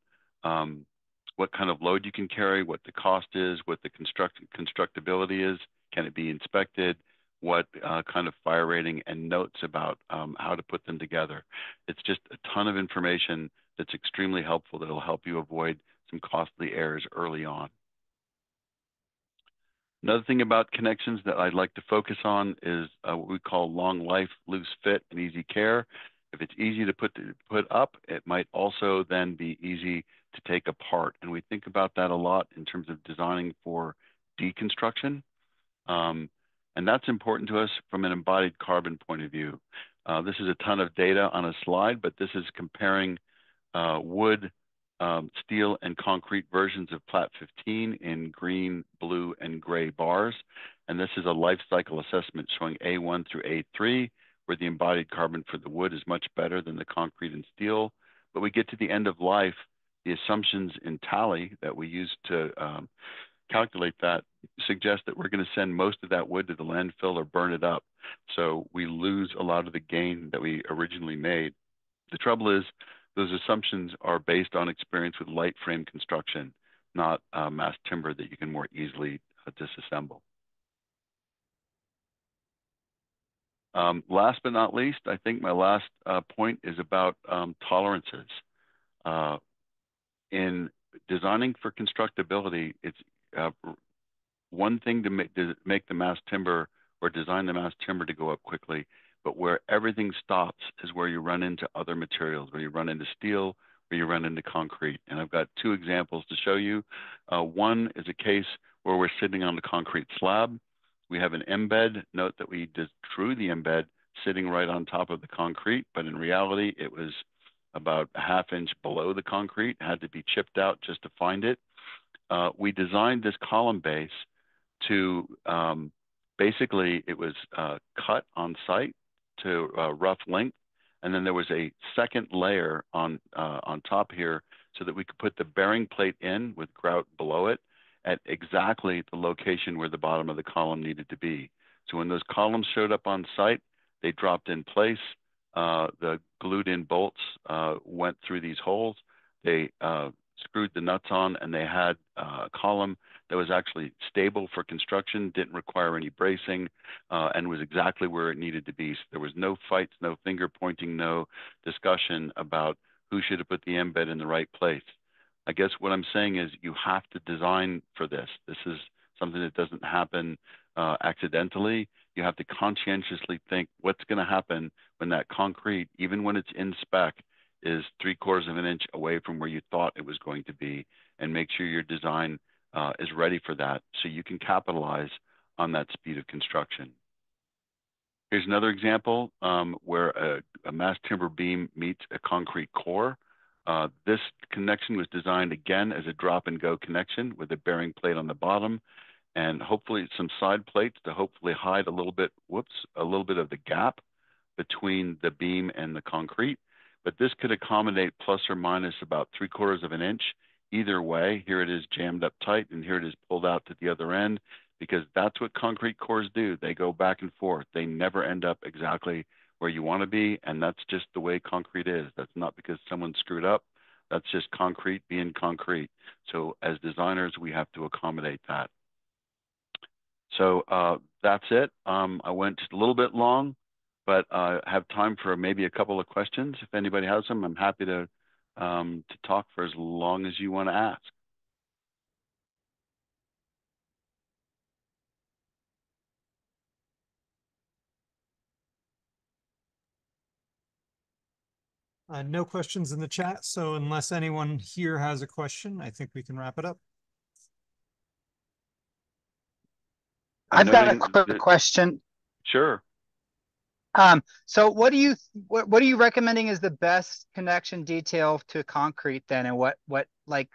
what kind of load you can carry, what the cost is, what the constructability is, can it be inspected, what kind of fire rating, and notes about how to put them together. It's just a ton of information that's extremely helpful that'll help you avoid some costly errors early on. Another thing about connections that I'd like to focus on is what we call long life, loose fit, and easy care. If it's easy to put up, it might also then be easy to take apart. And we think about that a lot in terms of designing for deconstruction. And that's important to us from an embodied carbon point of view. This is a ton of data on a slide, but this is comparing wood, steel, and concrete versions of Plat 15 in green, blue, and gray bars. And this is a life cycle assessment showing A1 through A3, where the embodied carbon for the wood is much better than the concrete and steel. But we get to the end of life, the assumptions in tally that we use to calculate that suggest that we're going to send most of that wood to the landfill or burn it up. So we lose a lot of the gain that we originally made. The trouble is those assumptions are based on experience with light frame construction, not mass timber that you can more easily disassemble. Last but not least, I think my last point is about tolerances. In designing for constructability, it's one thing to make the mass timber or design the mass timber to go up quickly, but where everything stops is where you run into other materials, where you run into steel, where you run into concrete. And I've got two examples to show you. One is a case where we're sitting on the concrete slab. We have an embed. Note that we just drew the embed sitting right on top of the concrete, but in reality, it was about a ½ inch below the concrete, had to be chipped out just to find it. We designed this column base to basically it was cut on site to rough length, and then there was a second layer on top here so that we could put the bearing plate in with grout below it at exactly the location where the bottom of the column needed to be. So when those columns showed up on site, they dropped in place. The glued in bolts went through these holes. They screwed the nuts on, and they had a column that was actually stable for construction, didn't require any bracing, and was exactly where it needed to be. So there was no fights, no finger pointing, no discussion about who should have put the embed in the right place. I guess what I'm saying is you have to design for this. This is something that doesn't happen accidentally. You have to conscientiously think what's going to happen when that concrete, even when it's in spec, is 3/4 of an inch away from where you thought it was going to be, and make sure your design is ready for that so you can capitalize on that speed of construction. Here's another example where a mass timber beam meets a concrete core. This connection was designed again as a drop and go connection with a bearing plate on the bottom, and hopefully some side plates to hopefully hide a little bit of the gap between the beam and the concrete. But this could accommodate plus or minus about 3/4 of an inch. Either way, here it is jammed up tight, and here it is pulled out to the other end, because that's what concrete cores do. They go back and forth. They never end up exactly where you want to be, and that's just the way concrete is. That's not because someone screwed up. That's just concrete being concrete. So as designers, we have to accommodate that. So that's it. I went just a little bit long, but I have time for maybe a couple of questions. If anybody has them, I'm happy to talk for as long as you want to ask. No questions in the chat, so unless anyone here has a question, I think we can wrap it up. I've got a quick question. Sure. So what are you recommending is the best connection detail to concrete then, and what like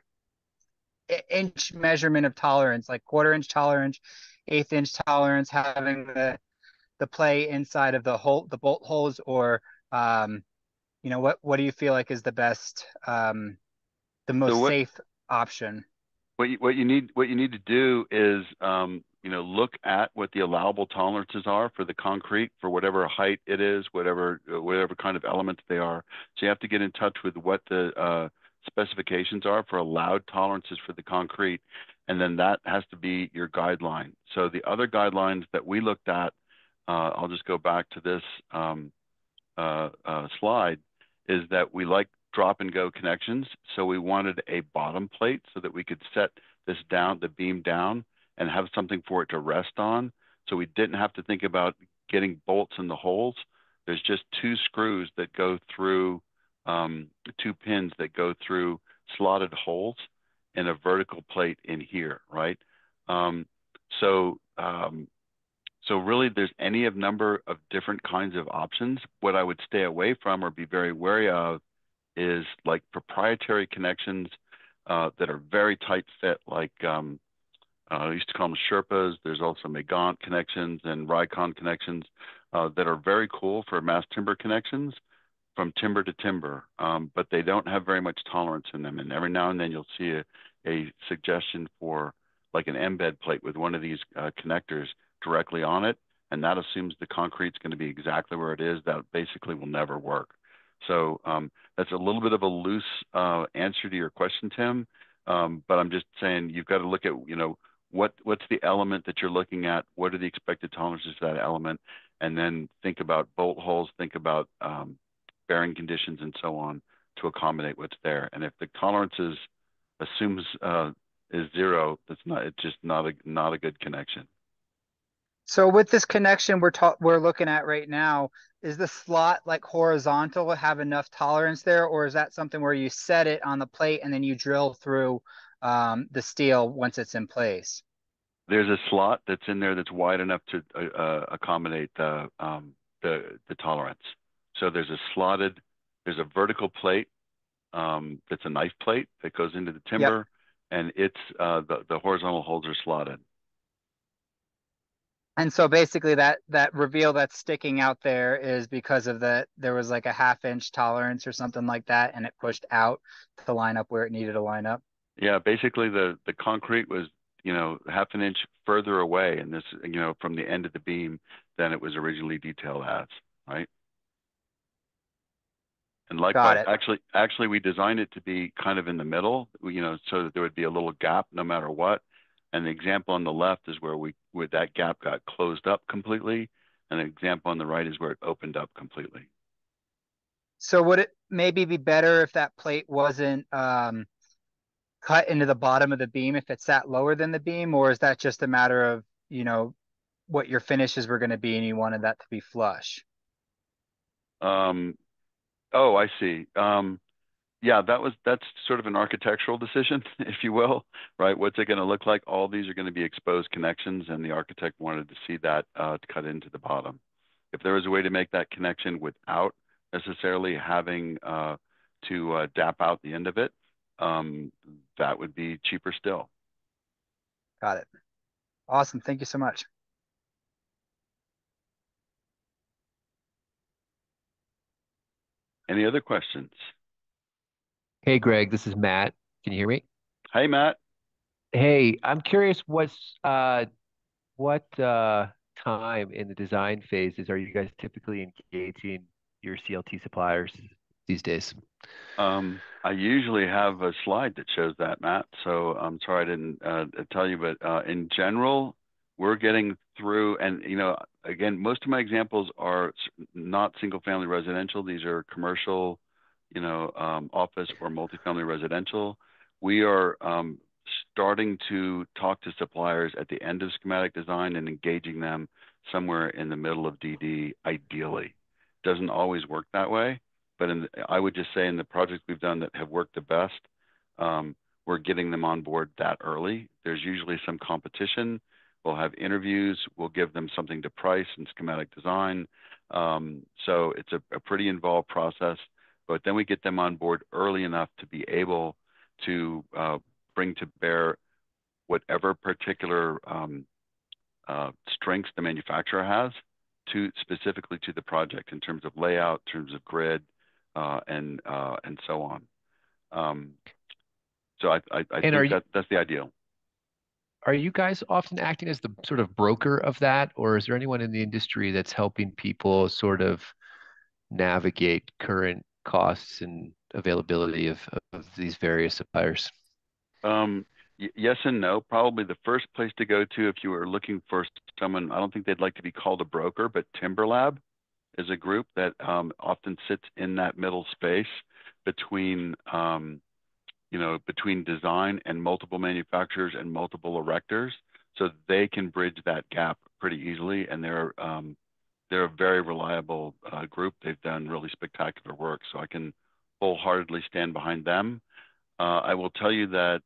inch measurement of tolerance, like 1/4 inch tolerance, 1/8 inch tolerance, having the play inside of the bolt holes, or you know, what do you feel like is the best, the most safe option? What you need to do is you know, look at what the allowable tolerances are for the concrete, for whatever height it is, whatever kind of elements they are. So you have to get in touch with what the specifications are for allowed tolerances for the concrete, and then that has to be your guideline. So the other guidelines that we looked at, I'll just go back to this slide, is that we like drop and go connections. So we wanted a bottom plate so that we could set this down, the beam down, and have something for it to rest on. So we didn't have to think about getting bolts in the holes. There's just 2 screws that go through, 2 pins that go through slotted holes in a vertical plate in here, right? So really there's any of number of different kinds of options. What I would stay away from or be very wary of is like proprietary connections that are very tight fit, like I used to call them Sherpas. There's also Megant connections and Rycon connections that are very cool for mass timber connections from timber to timber, but they don't have very much tolerance in them. And every now and then you'll see a suggestion for like an embed plate with one of these connectors directly on it, and that assumes the concrete's going to be exactly where it is. That basically will never work. So that's a little bit of a loose answer to your question, Tim, but I'm just saying you've got to look at, you know, what's the element that you're looking at, what are the expected tolerances for that element, and then think about bolt holes, think about bearing conditions and so on to accommodate what's there. And if the tolerances assumes is 0, it's just not a good connection. So with this connection we're looking at right now, is the slot like horizontal, have enough tolerance there, or is that something where you set it on the plate and then you drill through the steel once it's in place? There's a slot that's in there that's wide enough to accommodate the tolerance. So there's a vertical plate that's a knife plate that goes into the timber, yep, and it's the horizontal holes are slotted. And so basically that reveal that's sticking out there is because of there was like a 1/2 inch tolerance or something like that, and it pushed out to line up where it needed to line up. Yeah, basically the concrete was, 1/2 an inch further away, and this, from the end of the beam than it was originally detailed as, right? And Got likewise, it. actually, we designed it to be kind of in the middle, so that there would be a little gap no matter what. And the example on the left is where that gap got closed up completely, and the example on the right is where it opened up completely. So would it maybe be better if that plate wasn't cut into the bottom of the beam if it sat lower than the beam, or is that just a matter of, what your finishes were going to be and you wanted that to be flush? Um, oh, I see. Yeah, that's sort of an architectural decision, if you will, right? What's it going to look like? All these are going to be exposed connections, and the architect wanted to see that cut into the bottom. If there was a way to make that connection without necessarily having to dap out the end of it, that would be cheaper still. Got it. Awesome. Thank you so much. Any other questions? Hey, Greg, this is Matt. Can you hear me? Hey, Matt. Hey, I'm curious, what time in the design phases are you guys typically engaging your CLT suppliers these days? I usually have a slide that shows that, Matt. So I'm sorry I didn't tell you, but in general, we're getting through. And again, most of my examples are not single-family residential. These are commercial, office or multifamily residential. We are starting to talk to suppliers at the end of schematic design and engaging them somewhere in the middle of DD, ideally. Doesn't always work that way. But I would just say in the projects we've done that have worked the best, we're getting them on board that early. There's usually some competition. We'll have interviews. We'll give them something to price and schematic design. So it's a pretty involved process. But then we get them on board early enough to be able to bring to bear whatever particular strengths the manufacturer has specifically to the project in terms of layout, in terms of grid, and so on. So I And think that's the ideal. are you guys often acting as the sort of broker of that, or is there anyone in the industry that's helping people sort of navigate current costs and availability of these various suppliers? Yes and no. Probably the first place to go to if you are looking for someone, I don't think they'd like to be called a broker, but Timber Lab is a group that often sits in that middle space between between design and multiple manufacturers and multiple erectors, so they can bridge that gap pretty easily. And they're a very reliable group. They've done really spectacular work, so I can wholeheartedly stand behind them. I will tell you that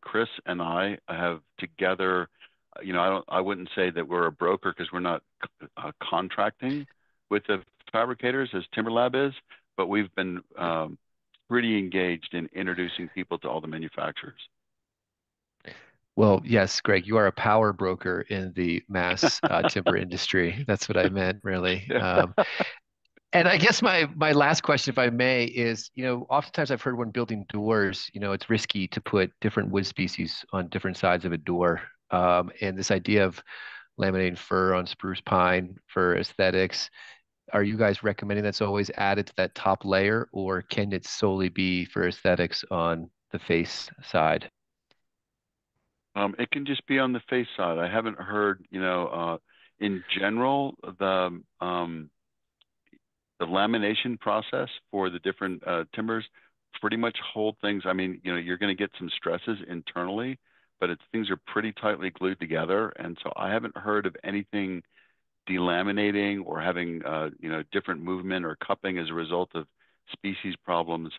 Chris and I have together, I wouldn't say that we're a broker because we're not contracting with the fabricators as TimberLab is, but we've been pretty engaged in introducing people to all the manufacturers. Well, yes, Greg, you are a power broker in the mass timber industry. That's what I meant, really. And I guess my last question, if I may, is, oftentimes I've heard when building doors, it's risky to put different wood species on different sides of a door. And this idea of laminating fir on spruce pine for aesthetics, are you guys recommending that's always added to that top layer, or can it solely be for aesthetics on the face side? It can just be on the face side. I haven't heard, in general, the lamination process for the different timbers pretty much hold things. I mean, you're going to get some stresses internally, but things are pretty tightly glued together. And so I haven't heard of anything delaminating or having, different movement or cupping as a result of species problems,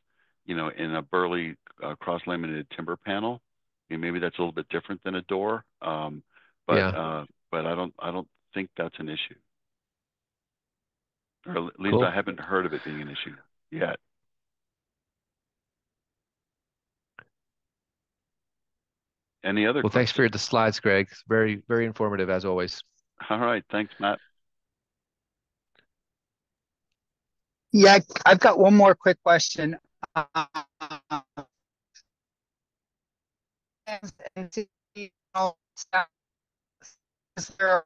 in a burly cross-laminated timber panel. Maybe that's a little bit different than a door, Yeah, but I don't think that's an issue. Or at least I cool. haven't heard of it being an issue yet. Any other Well, thanks for questions? the slides, Greg. Very, very informative as always. All right. Thanks, Matt. Yeah, I've got one more quick question. And is there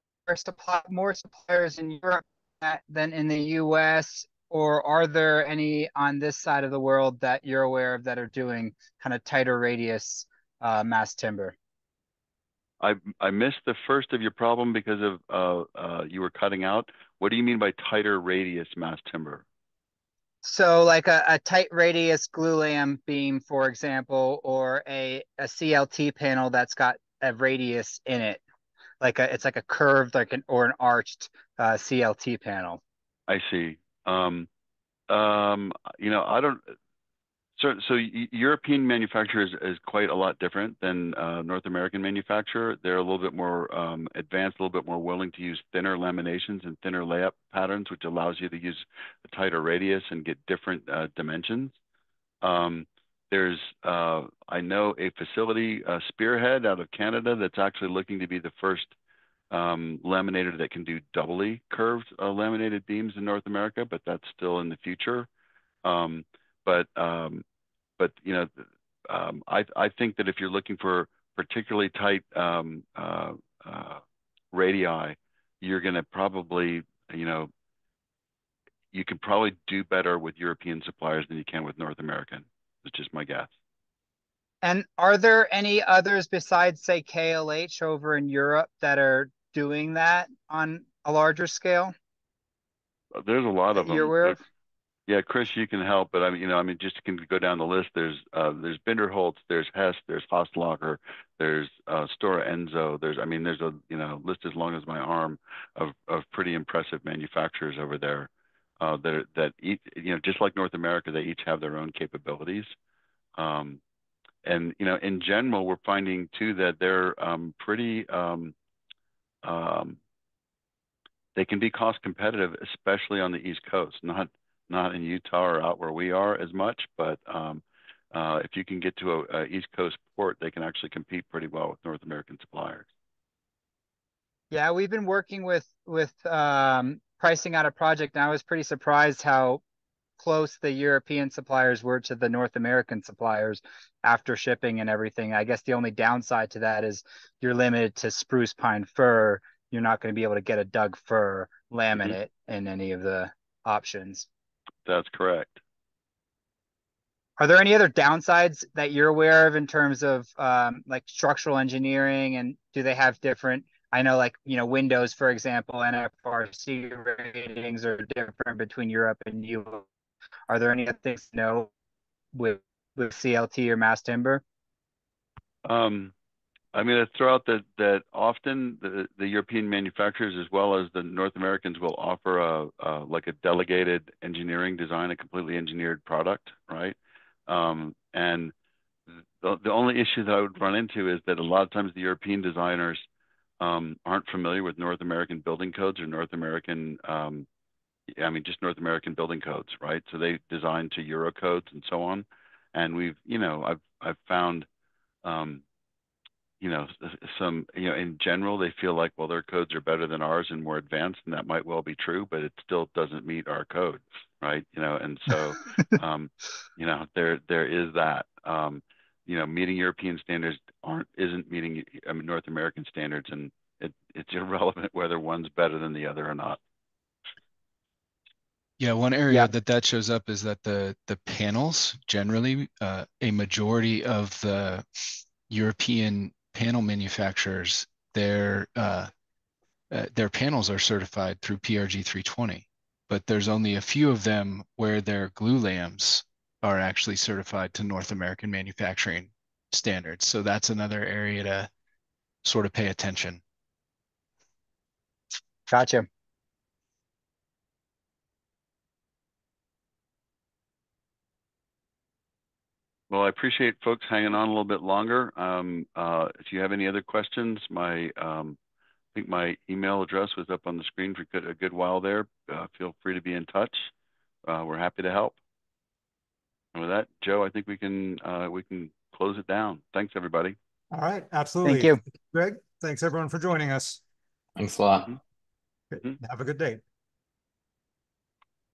more suppliers in Europe than in the US, or are there any on this side of the world that you're aware of that are doing kind of tighter radius mass timber? I missed the first of your problem because of you were cutting out. What do you mean by tighter radius mass timber? So like a tight radius glulam beam, for example, or a CLT panel that's got a radius in it. It's like a curved or an arched CLT panel. I see. I don't. So European manufacturer is quite a lot different than North American manufacturer. They're a little bit more advanced, a little bit more willing to use thinner laminations and thinner layup patterns, which allows you to use a tighter radius and get different dimensions. Um, there's, I know a facility, Spearhead out of Canada, that's actually looking to be the first laminator that can do doubly curved laminated beams in North America, but that's still in the future. Um, but I think that if you're looking for particularly tight radii, you're going to probably, you can probably do better with European suppliers than you can with North American. It's just my guess. And are there any others besides, say, KLH over in Europe that are doing that on a larger scale There's a lot that of you're them. aware of? Yeah, Chris, you can help, but just can go down the list. There's Binderholz, there's Hess, there's Hostlager, there's Stora Enso. There's a list as long as my arm of pretty impressive manufacturers over there. That each, just like North America, they each have their own capabilities. And in general, we're finding too that they're pretty um, they can be cost competitive, especially on the East Coast. Not in Utah or out where we are as much, but if you can get to a East Coast port, they can actually compete pretty well with North American suppliers. Yeah, we've been working with pricing out a project, and I was pretty surprised how close the European suppliers were to the North American suppliers after shipping and everything. I guess the only downside to that is you're limited to spruce, pine, fir. You're not going to be able to get a Doug fir Hmm. laminate in any of the options. That's correct. Are there any other downsides that you're aware of in terms of like structural engineering, and do they have different? I know, like, Windows, for example, NFRC ratings are different between Europe and you. Are there any other things to know with CLT or mass timber? Um, I'm going to throw out that often the European manufacturers as well as the North Americans will offer like a delegated engineering design, a completely engineered product, right? And the only issue that I would run into is that a lot of times the European designers aren't familiar with North American building codes or just North American building codes, right? So they design to Euro codes and so on. And I've found, um, in general, they feel like, well, their codes are better than ours and more advanced, and that might well be true, but it still doesn't meet our codes, right? And so, there is that. Meeting European standards isn't meeting, North American standards, and it's irrelevant whether one's better than the other or not. Yeah, one area Yeah, that shows up is that the panels generally, a majority of the European panel manufacturers, their panels are certified through PRG 320, but there's only a few of them where their glue lambs are actually certified to North American manufacturing standards. So that's another area to sort of pay attention. gotcha. Well, I appreciate folks hanging on a little bit longer. If you have any other questions, I think my email address was up on the screen for a good while there. Feel free to be in touch. We're happy to help. And with that, Joe, I think we can close it down. Thanks, everybody. All right, Thank absolutely. you. Greg, thanks everyone for joining us. Thanks a lot. Mhm. Okay, have a good day.